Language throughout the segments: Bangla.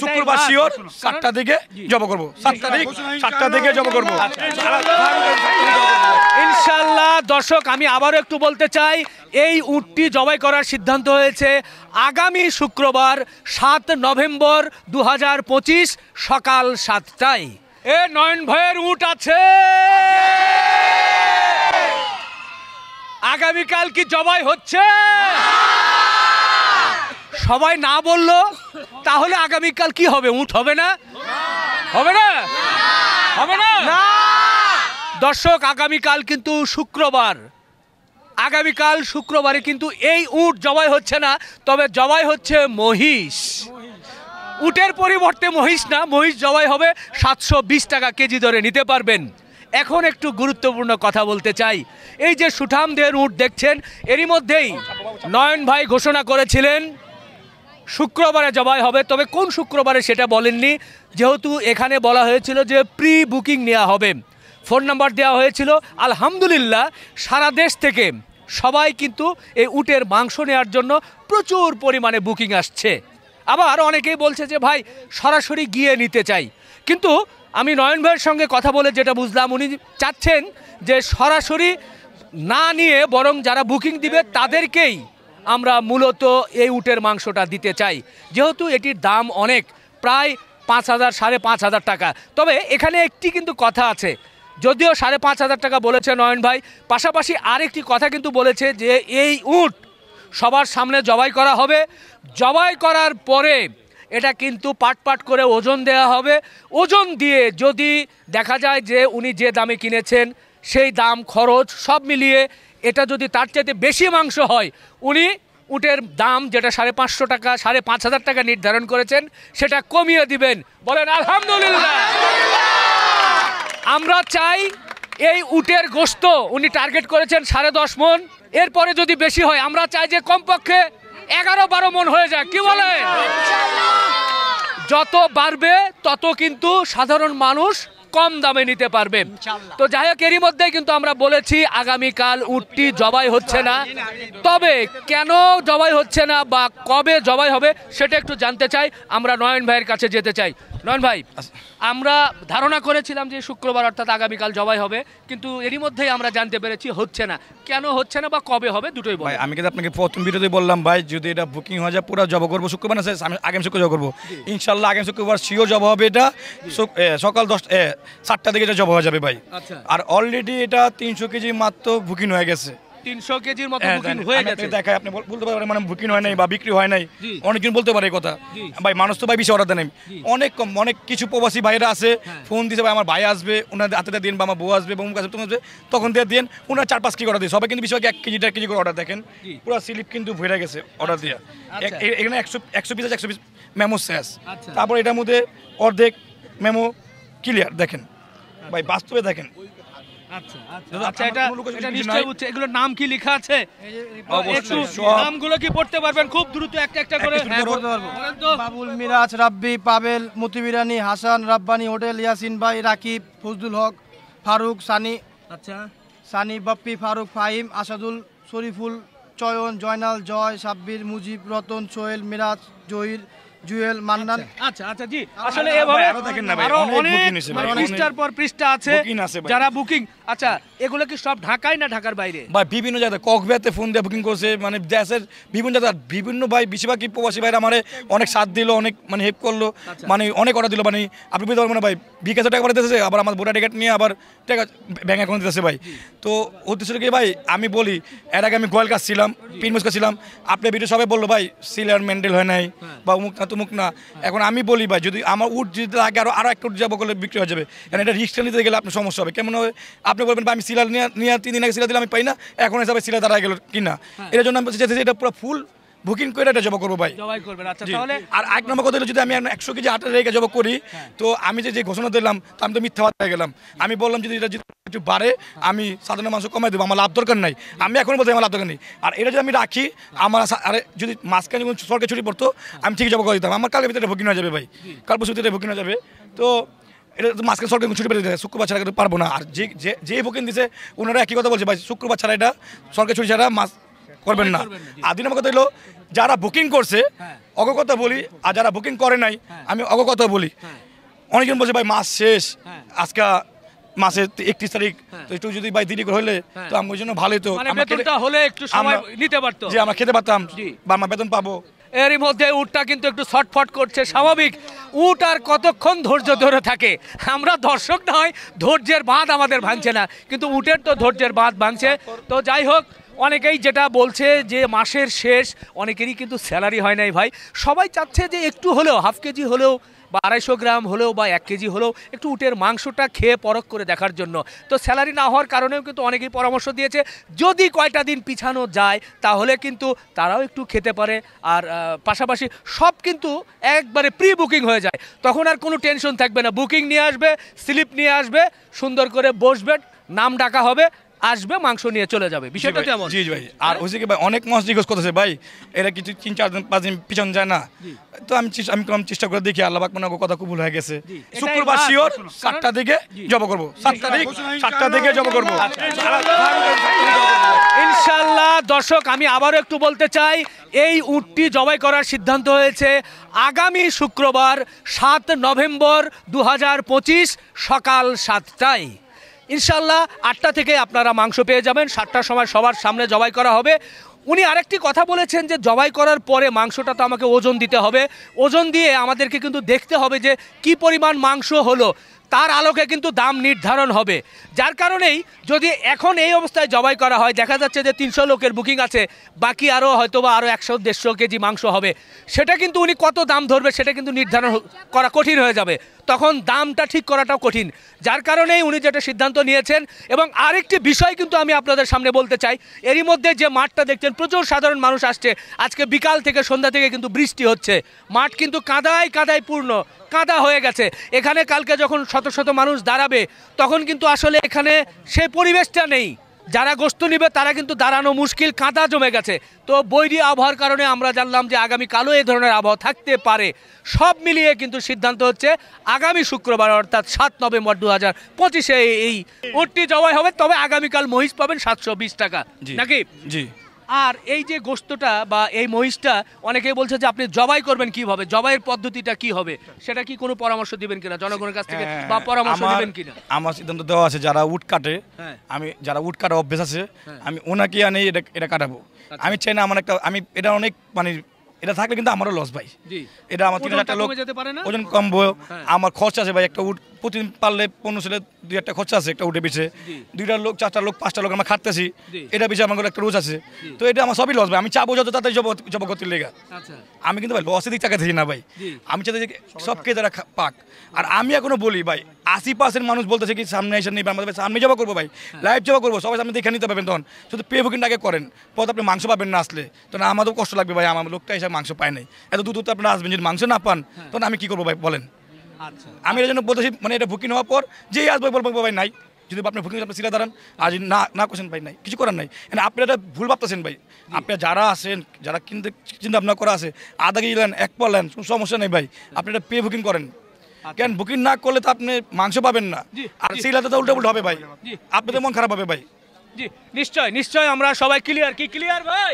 শুক্রবার শিওর 7টা দিকে জব করব, 7টা দিকে জব করব ইনশাআল্লাহ। দর্শক, আমি আবারও একটু বলতে চাই, এই উটটি জবাই করার সিদ্ধান্ত হয়েছে আগামী শুক্রবার 7 নভেম্বর 2025 সকাল 7টায়। এ নয়ন ভাইয়ের উট আছে, আগামীকাল কি জবাই হচ্ছে? সবাই না বললো, তাহলে আগামীকাল কি হবে? উট হবে না? হবে না? হবে না? দর্শক, আগামীকাল কিন্তু শুক্রবার, আগামীকাল শুক্রবারে কিন্তু এই উট জবাই হচ্ছে না, তবে জবাই হচ্ছে মহিষ। উটের পরিবর্তে মহিষ না, মহিষ জবাই হবে 720 টাকা কেজি দরে নিতে পারবেন। এখন একটু গুরুত্বপূর্ণ কথা বলতে চাই, এই যে সুঠামদের উট দেখছেন, এরই মধ্যেই নয়ন ভাই ঘোষণা করেছিলেন শুক্রবারে জবাই হবে, তবে কোন শুক্রবারে সেটা বলেননি, যেহেতু এখানে বলা হয়েছিল যে প্রি বুকিং নেওয়া হবে, ফোন নাম্বার দেওয়া হয়েছিল। আলহামদুলিল্লাহ, সারা দেশ থেকে সবাই কিন্তু এই উটের মাংস নেওয়ার জন্য প্রচুর পরিমাণে বুকিং আসছে। আবার অনেকেই বলছে যে ভাই সরাসরি গিয়ে নিতে চাই, কিন্তু আমি নয়ন ভাইয়ের সঙ্গে কথা বলে যেটা বুঝলাম, উনি চাচ্ছেন যে সরাসরি না নিয়ে বরং যারা বুকিং দিবে তাদেরকেই আমরা মূলত এই উটের মাংসটা দিতে চাই, যেহেতু এটির দাম অনেক, প্রায় 5,000 5,500 টাকা। তবে এখানে একটি কিন্তু কথা আছে, যদিও 5,500 টাকা বলেছে নয়ন ভাই, পাশাপাশি আরেকটি কথা কিন্তু বলেছে যে এই উট সবার সামনে জবাই করা হবে, জবাই করার পরে এটা কিন্তু পাট করে ওজন দেওয়া হবে। ওজন দিয়ে যদি দেখা যায় যে উনি যে দামে কিনেছেন সেই দাম খরচ সব মিলিয়ে এটা যদি তার চাইতে বেশি মাংস হয়, উনি উটের দাম যেটা 550 টাকা 5,500 টাকা নির্ধারণ করেছেন সেটা কমিয়ে দিবেন। বলেন আলহামদুলিল্লাহ। আমরা চাই এই উটের গোশত উনি টার্গেট করেছেন 10.5 মণ, এরপরে যদি বেশি হয় আমরা চাই যে কমপক্ষে 11-12 মণ হয়ে যায়। কি বলে? যত বাড়বে তত কিন্তু সাধারণ মানুষ কম দামে নিতে পারবে। তো যাই হোক, এরই মধ্যে কিন্তু আমরা বলেছি আগামীকাল উটটি জবাই হচ্ছে না, তবে কেন জবাই হচ্ছে না বা কবে জবাই হবে সেটা একটু জানতে চাই। আমরা নয়ন ভাইয়ের কাছে যেতে চাই। নয়ন ভাই, আমরা ধারণা করেছিলাম যে শুক্রবার অর্থাৎ আগামীকাল জবাই হবে, কিন্তু এরই মধ্যেই আমরা জানতে পেরেছি হচ্ছে না। কেন হচ্ছে না বা কবে হবে দুটোই বল। আমি কিন্তু আপনাকে প্রথম ভিডিওতে বললাম ভাই, যদি এটা বুকিং হয়ে যায় পুরো জব করবো শুক্রবার না, আমি আগামী শুক্রবার জব করবো ইনশাল্লাহ। আগামী শুক্রবার শিওর জব হবে, এটা সকাল 7টা দিকে জব হয়ে যাবে ভাই। আর অলরেডি এটা 300 কেজি মাত্র বুকিং হয়ে গেছে। 300 কেজির মতো বুকিং হয়ে গেছে। দেখায় আপনি বলতে পারবেন মানে বুকিং হয় নাই বা বিক্রি হয় নাই, অনেকজন বলতে পারে এই কথা ভাই। মানুষ তো ভাই বেশি অর্ডার দেয় নাই, অনেক কম। অনেক কিছু প্রবাসী ভাইরা আছে ফোন দিয়েছে, ভাই আমার ভাই আসবে, ওনাদের হাতে দিন, বা আমার বউ আসবে, বউ আসবে, তুমি আসবে, তখন দিয়ে দিন। ওনারা 4-5 কেজি অর্ডার দিয়ে সবাই কিন্তু বেশিরভাগ 1 কেজি 1.5 কেজি করে অর্ডার। দেখেন পুরো স্লিপ কিন্তু ভরে গেছে অর্ডার দিয়ে। এখানে 100 পিস মেমো শেষ, তারপর এটার মধ্যে অর্ধেক মেমো ক্লিয়ার। দেখেন ভাই, বাস্তবে দেখেন। এগুলোর নাম কি লেখা আছে? নামগুলো কি পড়তে পারবেন খুব দ্রুত একটা করে? বাবুল, মিরাজ, রাব্বি, পাবেল, মতিবিরানি, হাসান, রাব্বানি হোটেল, ইয়াসিন ভাই, রাকিব, ফজলুল হক, ফারুক, সানি, সানি, বাপ্পি, ফারুক, ফাহিম, আসাদুল, শরীফুল, চয়ন, জয়নাল, জয়, সাব্বির, মুজিব, রতন, সোহেল, মিরাজ, জহির, জুয়েল, মান্নান। আচ্ছা জি, আসলে এভাবে আরো অনেক পৃষ্ঠার পর পৃষ্ঠা আছে যারা বুকিং। আচ্ছা, এগুলো কি সব ঢাকায় না ঢাকার বাইরে? ভাই বিভিন্ন জায়গায় কক্সবাজারে ফোন দিয়ে বুকিং করছে, মানে দেশের বিভিন্ন জায়গায় বিভিন্ন ভাই, বেশিরভাগই প্রবাসী ভাইরা আমার অনেক সাথ দিল, অনেক মানে হেল্প করলো, মানে অনেক অর্ডার দিল। মানে আপনি বুঝতে পারবেন না ভাই, 20,000 টাকা দিতেছে, আবার আমার ভোটার টিকিট নিয়ে আবার টাকা ব্যাঙ্ক অ্যাকাউন্ট দিতেছে ভাই। তো উদ্দেশ্য কি ভাই, আমি বলি এর আগে আমি গোয়াল কাজ ছিলাম, পিনমুস কাজ ছিলাম, আপনার ভিডিও সবাই বললো ভাই সিলার মেন্টেল হয় নাই বা অমুক না তমুক না। এখন আমি বলি ভাই, যদি আমার উট যদি লাগে আরো একটা উট যাবো করলে বিক্রি হয়ে যাবে, কারণ এটা রিস্কটা নিতে গেলে আপনার সমস্যা হবে। কেমন হবে? আপনি বলবেন ভাই আমি সিলার নিয়ে 3 দিন আগে সিলার দিলে আমি পাই না, এখন হিসাবে সিলার দাঁড়ায় গেল কিনা। এর জন্য আমি বলছি যে এটা পুরো ফুল বুকিং করে এটা জব করবো ভাই। আর 1 নম্বর কথা হলো, যদি আমি 100 কেজি আটা রেখে জব করি, তো আমি যে ঘোষণা দিলাম তা আমি তো মিথ্যা হয়ে গেলাম। আমি বললাম যদি এটা একটু বাড়ে আমি সাধারণ মানুষ কমাই দেবো, আমার লাভ দরকার নাই। আমি এখন বলতে আমার লাভ দরকার নেই। আর এটা যদি আমি রাখি, আমার আরে যদি মাঝখানে যখন সরকার ছুটি পড়তো আমি ঠিক জব করে দিতাম, আমার কালের ভিতরে বুকিং হয়ে যাবে ভাই, কাল পরশু ভিতরে বুকিং হয়ে যাবে। তো এটা তো মাঝখানে সরকার ছুটি পেয়ে দেয়, শুক্রবার ছাড়া পারবো না। আর যে বুকিং দিছে ওনারা একই কথা বলছে ভাই, শুক্রবার ছাড়া এটা সরকার ছুটি ছাড়া মাস করবেন না। আর 2 নম্বর কথা হলো, যারা বুকিং করছে অগকথা বলি, আর যারা বুকিং করে নাই আমি অগকথা বলি। অনেকজন বলছে ভাই মাস শেষ, আজকে মাসের 31 তারিখ, তো একটু যদি ভাই দেরি করে হলে তো আমার জন্য ভালোই, তো মানে বেতনটা হলে একটু সময় নিতে পারতো, যে আমরা খেতে পারতাম বা আমরা বেতন পাবো। এরই মধ্যে উটটা কিন্তু একটু ছটফট করছে, স্বাভাবিক। উট আর কতক্ষণ ধৈর্য ধরে থাকে? আমরা দর্শক নয়, ধৈর্যের বাঁধ আমাদের ভাঙছে না, কিন্তু উটের তো ধৈর্যের বাঁধ ভাঙছে। তো যাই হোক, অনেকেই যেটা বলছে যে মাসের শেষ, অনেকেরই কিন্তু স্যালারি হয় নাই ভাই। সবাই চাচ্ছে যে একটু হলেও, হাফ কেজি হলেও বা 250 গ্রাম হলেও বা 1 কেজি হলেও একটু উটের মাংসটা খেয়ে পরখ করে দেখার জন্য। তো স্যালারি না হওয়ার কারণেও কিন্তু অনেকেই পরামর্শ দিয়েছে যদি কয়টা দিন পিছানো যায় তাহলে কিন্তু তারাও একটু খেতে পারে। আর পাশাপাশি সব কিন্তু একবারে প্রি বুকিং হয়ে যায়, তখন আর কোনো টেনশন থাকবে না। বুকিং নিয়ে আসবে, স্লিপ নিয়ে আসবে, সুন্দর করে বসবে, নাম ডাকা হবে, আসবে, মাংস নিয়ে চলে যাবে। বিষয়টা কেমন? জি ভাই। আর ওই যে ভাই অনেক মাস জিজ্ঞেস করতেছে ভাই এরা কিছু 3-4 দিন 5 দিন পিছন যায় না, তো আমি কম চেষ্টা করে দেখি, আল্লাহ পাক মনে কথা কবুল হয়ে গেছে। শুক্রবার শিওর 7টা দিকে জব করব, 7টা দিকে জব করব ইনশাআল্লাহ। দর্শক, আমি আবারও একটু বলতে চাই, এই উটটি জবাই করার সিদ্ধান্ত হয়েছে আগামী শুক্রবার 7 নভেম্বর 2025 সকাল 7টায়। ইনশাআল্লাহ 8টা থেকে আপনারা মাংস পেয়ে যাবেন, 7টার সময় সবার সামনে জবাই করা হবে। উনি আরেকটি কথা বলেছেন যে জবাই করার পরে মাংসটা তো আমাকে ওজন দিতে হবে, ওজন দিয়ে আমাদেরকে কিন্তু দেখতে হবে যে কি পরিমাণ মাংস হলো, তার আলোকে কিন্তু দাম নির্ধারণ হবে। যার কারণেই যদি এখন এই অবস্থায় জবাই করা হয়, দেখা যাচ্ছে যে 300 লোকের বুকিং আছে, বাকি আরও হয়তো বা আরও 100-150 কেজি মাংস হবে, সেটা কিন্তু উনি কত দাম ধরবে সেটা কিন্তু নির্ধারণ করা কঠিন হয়ে যাবে, তখন দামটা ঠিক করাটাও কঠিন। যার কারণেই উনি যেটা সিদ্ধান্ত নিয়েছেন। এবং আরেকটি বিষয় কিন্তু আমি আপনাদের সামনে বলতে চাই, এরই মধ্যে যে মাঠটা দেখছেন প্রচুর সাধারণ মানুষ আসছে, আজকে বিকাল থেকে সন্ধ্যা থেকে কিন্তু বৃষ্টি হচ্ছে, মাঠ কিন্তু কাদায় কাদায় পূর্ণ, কাদা হয়ে গেছে। এখানে কালকে যখন শত শত মানুষ দাঁড়াবে তখন কিন্তু আসলে এখানে সেই পরিবেশটা নেই, যারা গোশত নিবে তারা কিন্তু দাঁড়ানো মুশকিল, কাদা জমে গেছে। তো বৈরী আবহাওয়ার কারণে আমরা জানলাম যে আগামীকালও এই ধরনের আবহাওয়া থাকতে পারে। সব মিলিয়ে কিন্তু সিদ্ধান্ত হচ্ছে আগামী শুক্রবার অর্থাৎ 7 নভেম্বর 2025 এই উটটি জবাই হবে। তবে আগামীকাল মহিষ পাবেন 720 টাকা, নাকি? জি। আর এই যে গোশতটা বা এই মহিষটা অনেকেই বলছে যে আপনি জবাই করবেন কিভাবে, জবাইয়ের পদ্ধতিটা কি হবে, সেটা কি কোনো পরামর্শ দিবেন কিনা জনগণের কাছ থেকে, বা পরামর্শ দিবেন কিনা? আমার সিদ্ধান্ত দেওয়া আছে, যারা উট কাটে, আমি যারা উট কাটা অভ্যেস আছে, আমি ওনাকে আনি এটা কাটাবো। আমি চাই না আমার একটা, আমি এটা অনেক মানে এটা থাকলে কিন্তু আমারও লস ভাই। এটা আমার 3-4টা লোক ওজন কমবো, আমার খরচ আছে ভাই, একটা উট প্রতিদিন পারলে 15 ছেলে 2-1টা খরচা আছে একটা উঠে পিছিয়ে, 2টা লোক 4টা লোক 5টা লোক আমরা খাটতেছি, এটা পিছিয়ে আমার একটা রোজ আছে, তো এটা আমার সবই লস ভাই। আমি চাবো যত তাড়াতাড়ি জব করতে লেগে, আমি কিন্তু ভাই লসের দিক টাকা থাকি না ভাই, আমি চাই যে সবকে যারা পাক। আর আমি এখনো বলি ভাই 80% মানুষ বলতেছে কি সামনে এসে নেই, আমাদের সামনে জবা করবো ভাই, লাইভ জবা করবো, সবাই সামনে দেখে নিতে পারবেন, তখন শুধু পে বুকিংটা আগে করেন, পর আপনি মাংস পাবেন না আসলে, তখন আমাদেরও কষ্ট লাগবে ভাই, আমার লোকটা এসে মাংস পায় নাই, এত দূর আপনারা আসবেন, যদি মাংস না পান তখন আমি কি করবো ভাই বলেন। আমি এর জন্য বলতেছি, মানে এটা বুকিং হওয়ার পর যেই আসবে বলবো ভাই নাই, যদি আপনার বুকিং আপনি সিলা দাঁড়ান, আর যদি না করছেন ভাই নাই, কিছু করার নাই। আপনি এটা ভুল ভাবতেছেন ভাই, আপনার যারা আসেন, যারা কিনতে চিন্তা ভাবনা করা আছে, আধা কেজি নেন, 1 পর নেন, কোনো সমস্যা নেই ভাই, আপনি এটা পে বুকিং করেন। কেন বুকিং না করলে তো আপনি মাংস পাবেন না, আর সিলাতে তো উল্টা হবে ভাই, আপনাদের মন খারাপ হবে ভাই। জি নিশ্চয় নিশ্চয়, আমরা সবাই ক্লিয়ার, কি ক্লিয়ার ভাই?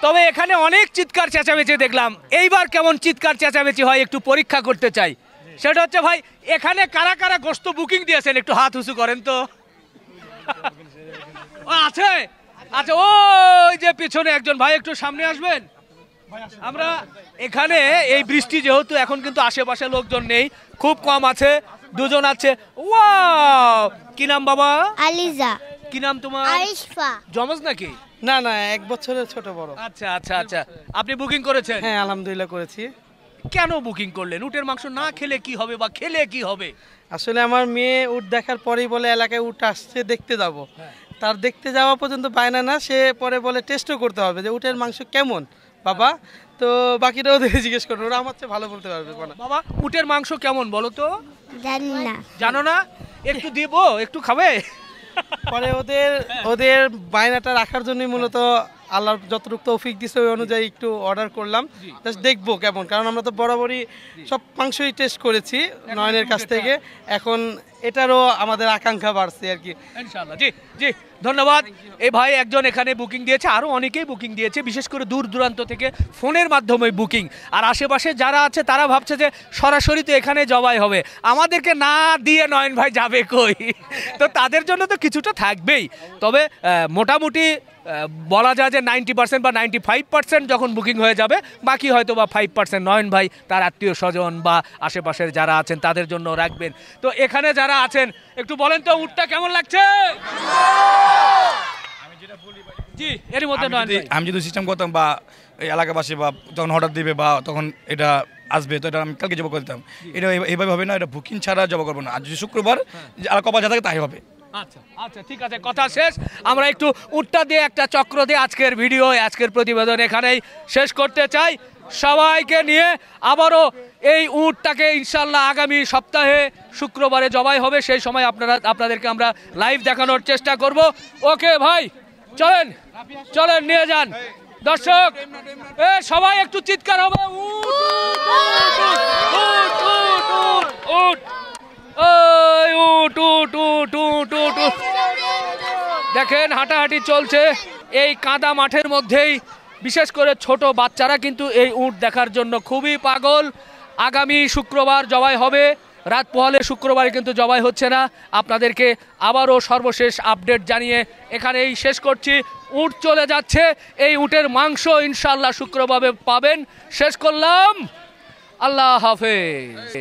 তবে এখানে অনেক চিৎকার চেঁচামেচি দেখলাম, এইবার কেমন চিৎকার চেঁচামেচি হয় একটু পরীক্ষা করতে চাই। সেটা হচ্ছে ভাই, এখানে কারা কারা গোশত বুকিং দিয়েছেন একটু হাত উঁচু করেন তো। আছে আচ্ছা, ওই যে পিছনে একজন ভাই, একটু সামনে আসবেন। আমরা এখানে এই বৃষ্টি যেহেতু, এখন কিন্তু আশেপাশে লোকজন নেই, খুব কম আছে, 2জন আছে। ওয়াও, কি নাম বাবা? আলিজা। কি নাম তোমার? আরিশফা। জমজ নাকি? না না, 1 বছরের ছোট বড়। আচ্ছা আচ্ছা আচ্ছা, আপনি বুকিং করেছেন? হ্যাঁ আলহামদুলিল্লাহ করেছি। কেন বুকিং করলেন? উটের মাংস না খেলে কি হবে বা খেলে কি হবে? আসলে আমার মেয়ে উট দেখার পরেই বলে এলাকায় উট আসছে, দেখতে যাব। তার দেখতে যাওয়া পর্যন্ত বায়না না, সে পরে বলে টেস্টও করতে হবে যে উটের মাংস কেমন বাবা, তো বাকিটা ওদের জিজ্ঞেস করো, ওরা আমার চেয়ে ভালো বলতে পারবে। বাবা উটের মাংস কেমন বলো তো? জানি না। জানো না? একটু দিব, একটু খাবে। পরে ওদের বায়নাটা রাখার জন্যই মূলত আল্লাহর যতটুকু তৌফিক দিছে ওই অনুযায়ী একটু অর্ডার করলাম, জাস্ট দেখবো কেমন, কারণ আমরা তো বরাবরই সব মাংসই টেস্ট করেছি নয়নের কাছ থেকে, এখন এটারও আমাদের আকাঙ্ক্ষা বাড়ছে আর কি। ইনশাআল্লাহ। জি জি, ধন্যবাদ। এই ভাই একজন এখানে বুকিং দিয়েছে, আরও অনেকেই বুকিং দিয়েছে, বিশেষ করে দূর দূরান্ত থেকে ফোনের মাধ্যমে বুকিং। আর আশেপাশে যারা আছে তারা ভাবছে যে সরাসরি তো এখানে জবাই হবে, আমাদেরকে না দিয়ে নয়ন ভাই যাবে কই। তো তাদের জন্য তো কিছুটা থাকবেই, তবে মোটামুটি বলা যায় যে 90% বা 95% যখন বুকিং হয়ে যাবে, বাকি হয়তো বা 5% নয়ন ভাই তার আত্মীয় স্বজন বা আশেপাশের যারা আছেন তাদের জন্য রাখবেন। তো এখানে যারা আছেন একটু বলেন তো উটটা কেমন লাগছে? জি, এর মধ্যে নয়ন ভাই, আমি যদি সিস্টেম করতাম বা এই এলাকাবাসী বা তখন অর্ডার দিবে বা তখন এটা আসবে, তো এটা আমি কালকে জব করতাম। এটা এইভাবে হবে না, এটা বুকিং ছাড়া জব করবো না। আর যদি শুক্রবার কবা যা থাকে তাই হবে। আচ্ছা আচ্ছা, ঠিক আছে, কথা শেষ। আমরা একটু উটটা দিয়ে একটা চক্র দিয়ে আজকের ভিডিও, আজকের প্রতিবেদন এখানেই শেষ করতে চাই। সবাইকে নিয়ে আবারও এই উটটাকে ইনশাল্লাহ আগামী সপ্তাহে শুক্রবারে জবাই হবে, সেই সময় আপনাদেরকে আমরা লাইভ দেখানোর চেষ্টা করব। ওকে ভাই, চলেন চলেন নিয়ে যান। দর্শক সবাই একটু চিৎকার হবে, উট উট উট উট উট উট উট উট উট উট উট। দেখেন হাঁটাহাঁটি চলছে এই কাদা মাঠের মধ্যেই, বিশেষ করে ছোট বাচ্চারা কিন্তু এই উট দেখার জন্য খুবই পাগল। আগামী শুক্রবার জবাই হবে, রাত পোহালে শুক্রবারে কিন্তু জবাই হচ্ছে না। আপনাদেরকে আবারও সর্বশেষ আপডেট জানিয়ে এখানেই শেষ করছি। উট চলে যাচ্ছে, এই উটের মাংস ইনশাল্লাহ শুক্রবারে পাবেন। শেষ করলাম, আল্লাহ হাফেজ।